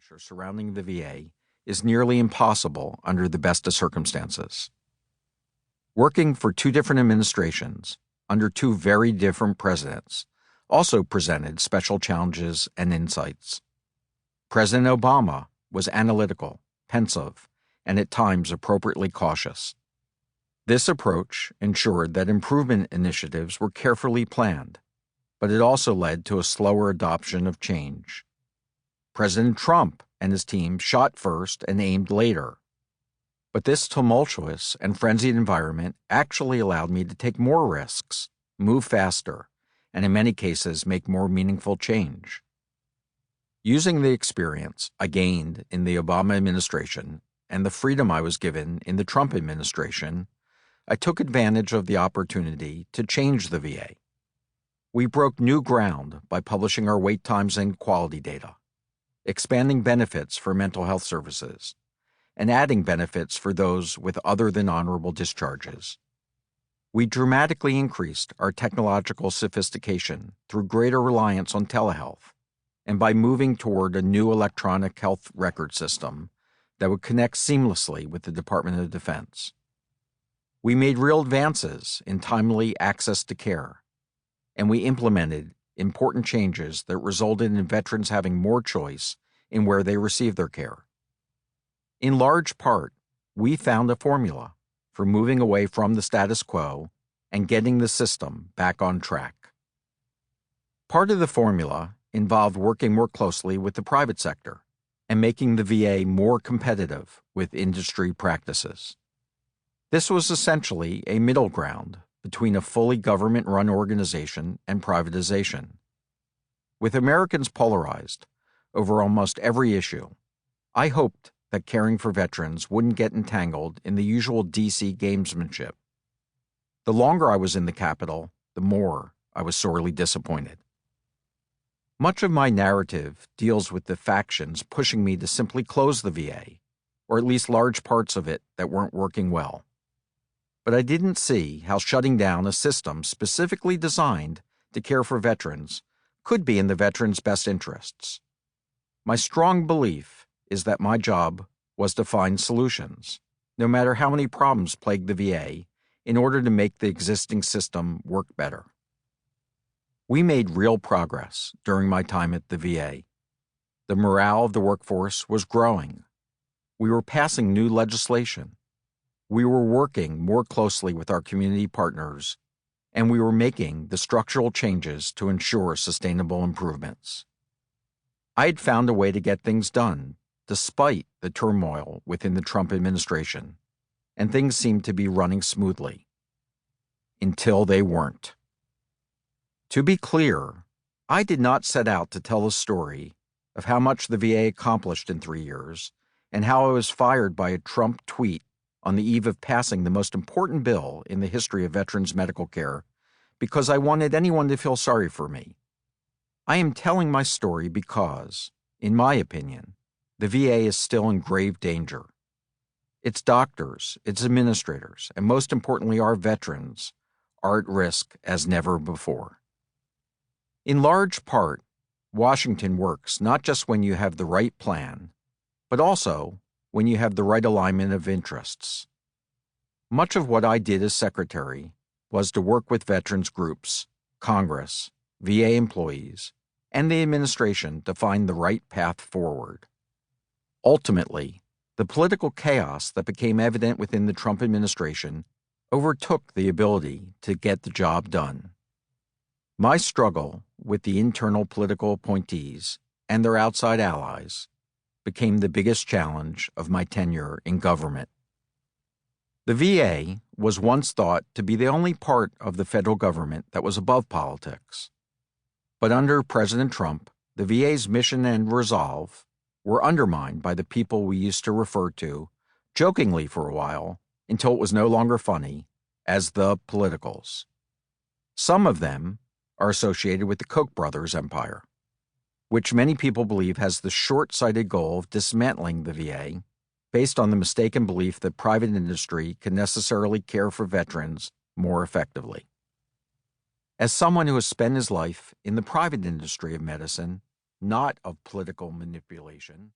infrastructure surrounding the VA is nearly impossible under the best of circumstances. Working for two different administrations, under two very different presidents, also presented special challenges and insights. President Obama was analytical, pensive, and at times appropriately cautious. This approach ensured that improvement initiatives were carefully planned, but it also led to a slower adoption of change. President Trump and his team shot first and aimed later. But this tumultuous and frenzied environment actually allowed me to take more risks, move faster, and in many cases make more meaningful change. Using the experience I gained in the Obama administration and the freedom I was given in the Trump administration, I took advantage of the opportunity to change the VA. We broke new ground by publishing our wait times and quality data, expanding benefits for mental health services, and adding benefits for those with other than honorable discharges. We dramatically increased our technological sophistication through greater reliance on telehealth and by moving toward a new electronic health record system that would connect seamlessly with the Department of Defense. We made real advances in timely access to care, and we implemented important changes that resulted in veterans having more choice in where they receive their care. In large part, we found a formula for moving away from the status quo and getting the system back on track. Part of the formula involved working more closely with the private sector and making the VA more competitive with industry practices. This was essentially a middle ground between a fully government-run organization and privatization. With Americans polarized over almost every issue, I hoped that caring for veterans wouldn't get entangled in the usual DC gamesmanship. The longer I was in the Capitol, the more I was sorely disappointed. Much of my narrative deals with the factions pushing me to simply close the VA, or at least large parts of it that weren't working well. But I didn't see how shutting down a system specifically designed to care for veterans could be in the veterans' best interests. My strong belief is that my job was to find solutions, no matter how many problems plagued the VA, in order to make the existing system work better. We made real progress during my time at the VA. The morale of the workforce was growing. We were passing new legislation. We were working more closely with our community partners, and we were making the structural changes to ensure sustainable improvements. I had found a way to get things done, despite the turmoil within the Trump administration, and things seemed to be running smoothly. Until they weren't. To be clear, I did not set out to tell a story of how much the VA accomplished in 3 years and how I was fired by a Trump tweet on the eve of passing the most important bill in the history of veterans' medical care because I wanted anyone to feel sorry for me. I am telling my story because, in my opinion, the VA is still in grave danger. Its doctors, its administrators, and most importantly our veterans are at risk as never before. In large part, Washington works not just when you have the right plan, but also when you have the right alignment of interests. Much of what I did as secretary was to work with veterans groups, Congress, VA employees, and the administration to find the right path forward. Ultimately, the political chaos that became evident within the Trump administration overtook the ability to get the job done. My struggle with the internal political appointees and their outside allies became the biggest challenge of my tenure in government. The VA was once thought to be the only part of the federal government that was above politics. But under President Trump, the VA's mission and resolve were undermined by the people we used to refer to, jokingly for a while, until it was no longer funny, as the politicals. Some of them are associated with the Koch brothers empire, which many people believe has the short-sighted goal of dismantling the VA based on the mistaken belief that private industry can necessarily care for veterans more effectively. As someone who has spent his life in the private industry of medicine, not of political manipulation,